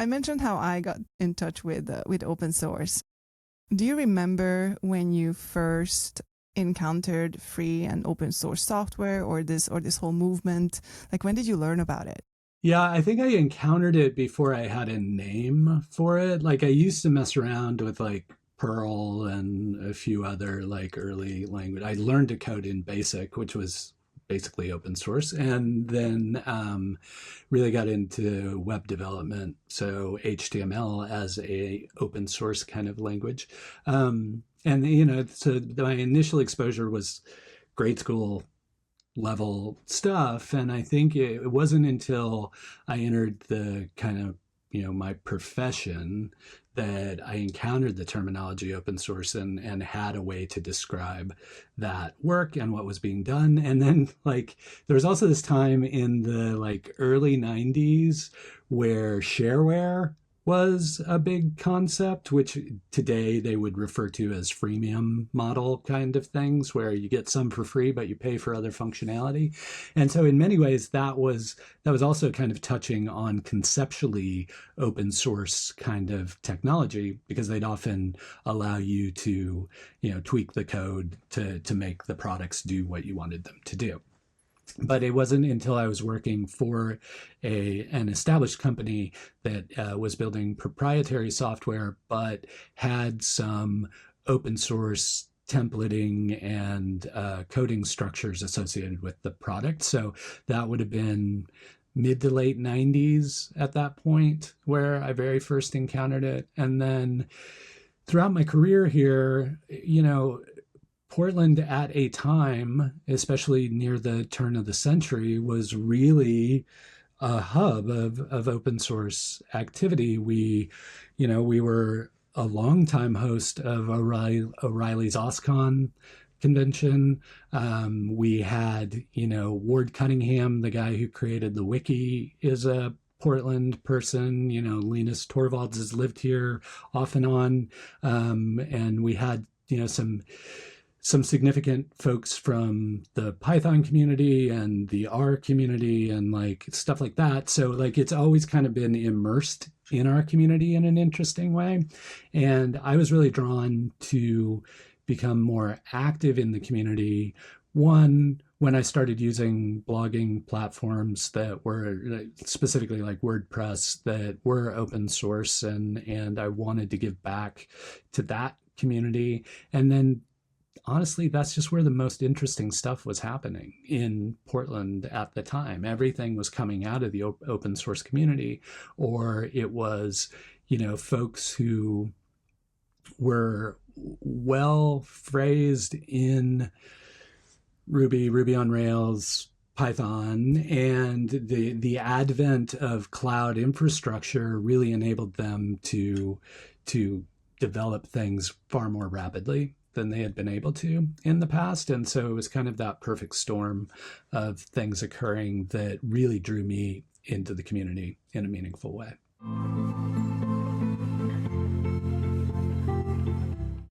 I mentioned how I got in touch with open source. Do you remember when you first encountered free and open source software, or this whole movement? Like, when did you learn about it? Yeah, I think I encountered it before I had a name for it. Like I used to mess around with like Perl and a few other like early language. I learned to code in BASIC, which was basically open source, and then really got into web development. So HTML as a open source kind of language. And so my initial exposure was grade school level stuff. And I think it wasn't until I entered the kind of, my profession that I encountered the terminology open source and had a way to describe that work and what was being done. And then like there was also this time in the like early 90s where shareware was a big concept, which today they would refer to as freemium model kind of things, where you get some for free, but you pay for other functionality. And so in many ways, that was also kind of touching on conceptually open source kind of technology, because they'd often allow you to, tweak the code to make the products do what you wanted them to do. But it wasn't until I was working for an established company that was building proprietary software, but had some open source templating and coding structures associated with the product. So that would have been mid to late 90s at that point where I very first encountered it. And then throughout my career here, Portland at a time, especially near the turn of the century, was really a hub of open source activity. We were a longtime host of O'Reilly's OSCON convention. We had, Ward Cunningham, the guy who created the wiki, is a Portland person. Linus Torvalds has lived here off and on. And we had, some significant folks from the Python community and the R community and like stuff like that. So like it's always kind of been immersed in our community in an interesting way. And I was really drawn to become more active in the community. One, when I started using blogging platforms that were specifically like WordPress that were open source, and I wanted to give back to that community. And then honestly, that's just where the most interesting stuff was happening in Portland at the time. Everything was coming out of the open source community, or it was, folks who were well phrased in Ruby on Rails, Python, and the advent of cloud infrastructure really enabled them to develop things far more rapidly than they had been able to in the past. And so it was kind of that perfect storm of things occurring that really drew me into the community in a meaningful way.